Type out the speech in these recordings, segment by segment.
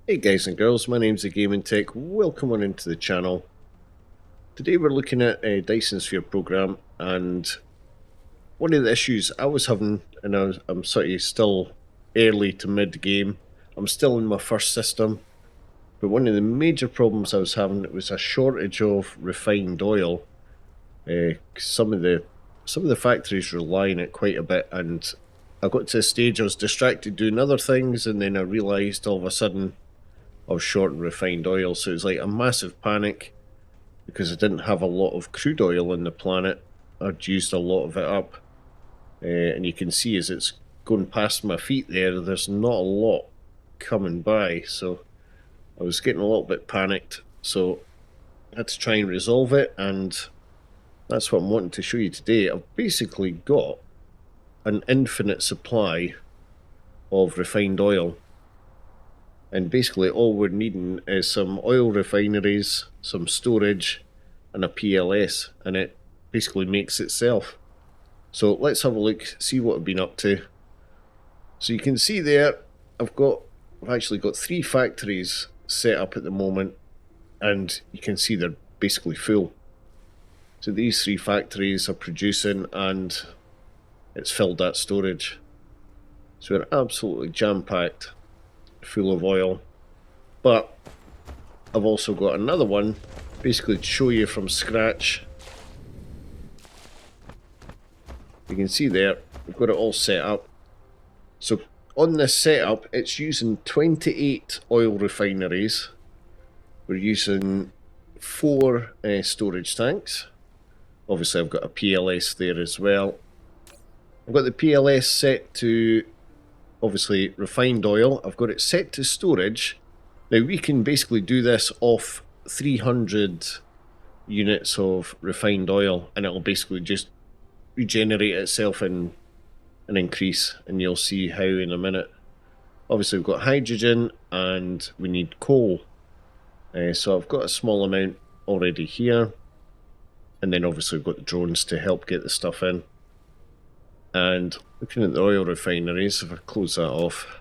Hey guys and girls, my name's THEGAMINGTECH. Welcome on into the channel. Today we're looking at a Dyson Sphere program, and one of the issues I was having, and I'm sort of still early to mid game, I'm still in my first system, but one of the major problems I was having was a shortage of refined oil. Some of the factories rely on it quite a bit, and I got to a stage I was distracted doing other things, and then I realised all of a sudden I was short on refined oil, so it was like a massive panic because I didn't have a lot of crude oil on the planet. I'd used a lot of it up, and you can see as it's going past my feet there's not a lot coming by, so I was getting a little bit panicked, so I had to try and resolve it, and that's what I'm wanting to show you today. I've basically got an infinite supply of refined oil, and basically all we're needing is some oil refineries, some storage, and a PLS, and it basically makes itself. So let's have a look, see what I've been up to. So you can see there, I've actually got 3 factories set up at the moment, and you can see they're basically full. So these 3 factories are producing, and it's filled that storage. So we're absolutely jam-packed, full of oil. But I've also got another one, basically to show you from scratch. You can see there, we've got it all set up. So on this setup, it's using 28 oil refineries. We're using 4 storage tanks. Obviously I've got a PLS there as well. I've got the PLS set to, obviously, refined oil. I've got it set to storage. Now we can basically do this off 300 units of refined oil, and it'll basically just regenerate itself in an increase, and you'll see how in a minute. Obviously we've got hydrogen and we need coal, so I've got a small amount already here, and then obviously we've got the drones to help get the stuff in. And looking at the oil refineries, if I close that off,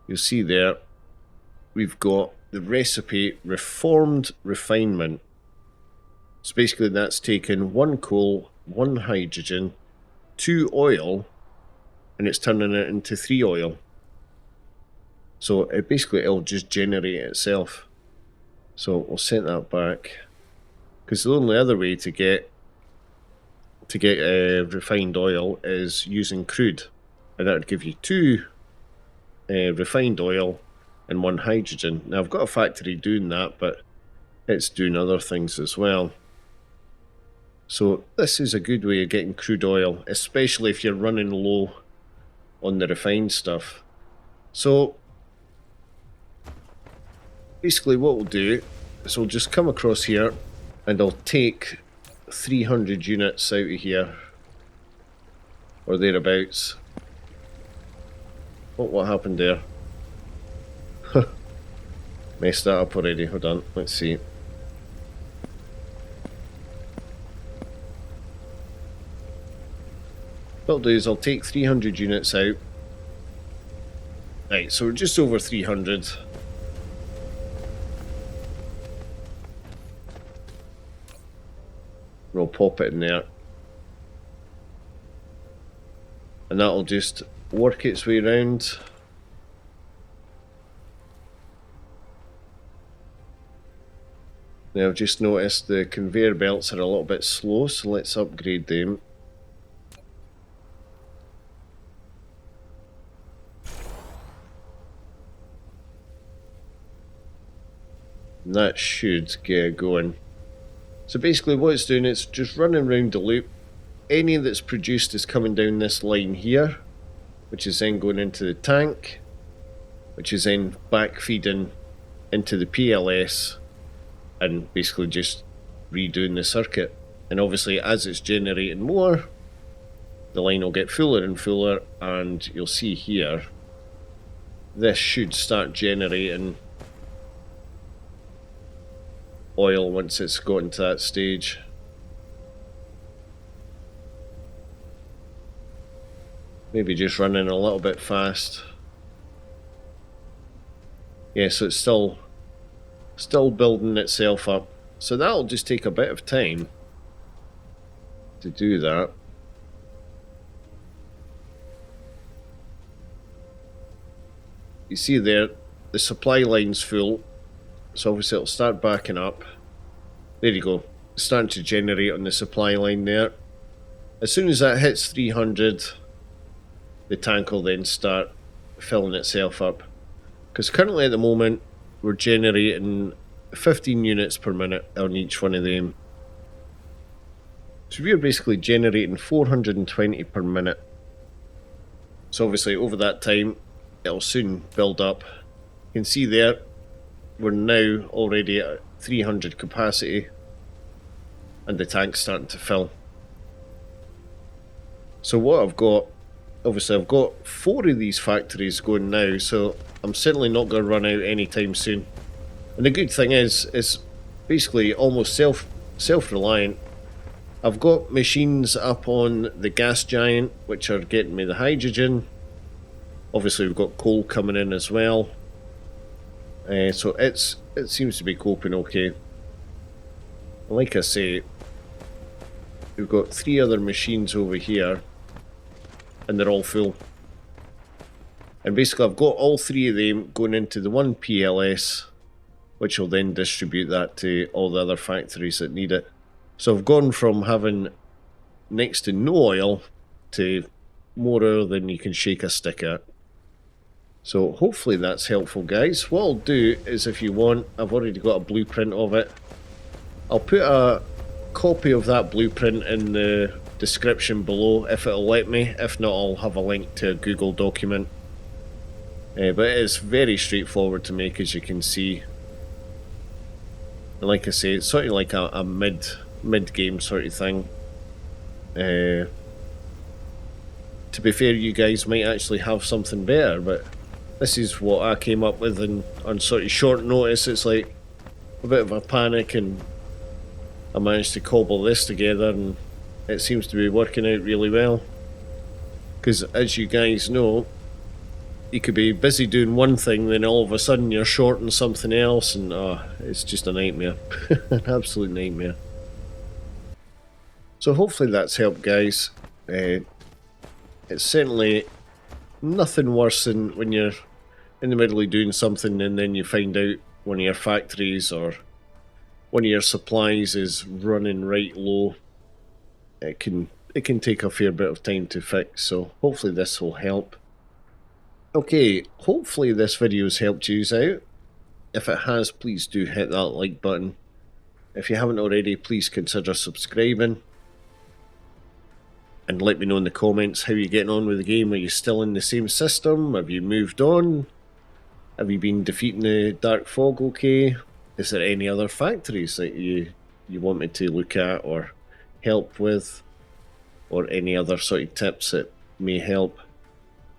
you'll see there we've got the recipe reformed refinement. So basically that's taken 1 coal, 1 hydrogen, 2 oil, and it's turning it into 3 oil. So it'll just generate itself. So we'll set that back, because the only other way to get refined oil is using crude, and that would give you 2 refined oil and 1 hydrogen. Now I've got a factory doing that, but it's doing other things as well. So this is a good way of getting crude oil, especially if you're running low on the refined stuff. So basically what we'll do is we'll just come across here, and I'll take 300 units out of here, or thereabouts. Oh, what happened there? Messed that up already. Hold on, let's see. What I'll do is I'll take 300 units out. Right, so we're just over 300. We'll pop it in there, and that'll just work its way around. Now I've just noticed the conveyor belts are a little bit slow, so let's upgrade them. And that should get going. So basically what it's doing, it's just running around the loop. Any that's produced is coming down this line here, which is then going into the tank, which is then back feeding into the PLS, and basically just redoing the circuit. And obviously as it's generating more, the line will get fuller and fuller, and you'll see here, this should start generating oil once it's gotten to that stage. Maybe just running a little bit fast. Yeah, so it's still building itself up. So that'll just take a bit of time to do that. You see there, the supply line's full, so obviously it'll start backing up. There you go, it's starting to generate on the supply line there. As soon as that hits 300, the tank will then start filling itself up. Because currently at the moment, we're generating 15 units per minute on each one of them. So we're basically generating 420 per minute. So obviously over that time, it'll soon build up. You can see there, we're now already at 300 capacity, and the tank's starting to fill. So what I've got, obviously I've got 4 of these factories going now, so I'm certainly not going to run out anytime soon. And the good thing is, it's basically almost self-reliant. I've got machines up on the gas giant, which are getting me the hydrogen. Obviously we've got coal coming in as well. So it seems to be coping okay. Like I say, we've got 3 other machines over here, and they're all full. And basically I've got all 3 of them going into the one PLS, which will then distribute that to all the other factories that need it. So I've gone from having next to no oil to more oil than you can shake a stick at. So hopefully that's helpful, guys. What I'll do is, if you want, I've already got a blueprint of it. I'll put a copy of that blueprint in the description below if it'll let me. If not, I'll have a link to a Google document. But it is very straightforward to make, as you can see. And like I say, it's sort of like a mid-game sort of thing. To be fair, you guys might actually have something better, but this is what I came up with, and on sort of short notice. It's like a bit of a panic, and I managed to cobble this together, and it seems to be working out really well. Because as you guys know, you could be busy doing one thing, then all of a sudden you're short on something else, and it's just a nightmare. An absolute nightmare. So hopefully that's helped, guys. It's certainly nothing worse than when you're in the middle of doing something and then you find out one of your factories or one of your supplies is running right low. It can take a fair bit of time to fix, so hopefully this will help. Okay, hopefully this video has helped you out. If it has, please do hit that like button. If you haven't already, please consider subscribing. And let me know in the comments how you're getting on with the game. Are you still in the same system? Have you moved on? Have you been defeating the Dark Fog okay? Is there any other factories that you want me to look at or help with? Or any other sort of tips that may help?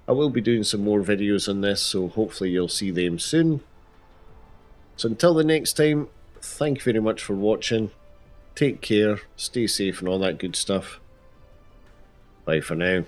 I will be doing some more videos on this, so hopefully you'll see them soon. So until the next time, thank you very much for watching. Take care, stay safe and all that good stuff. Bye for now.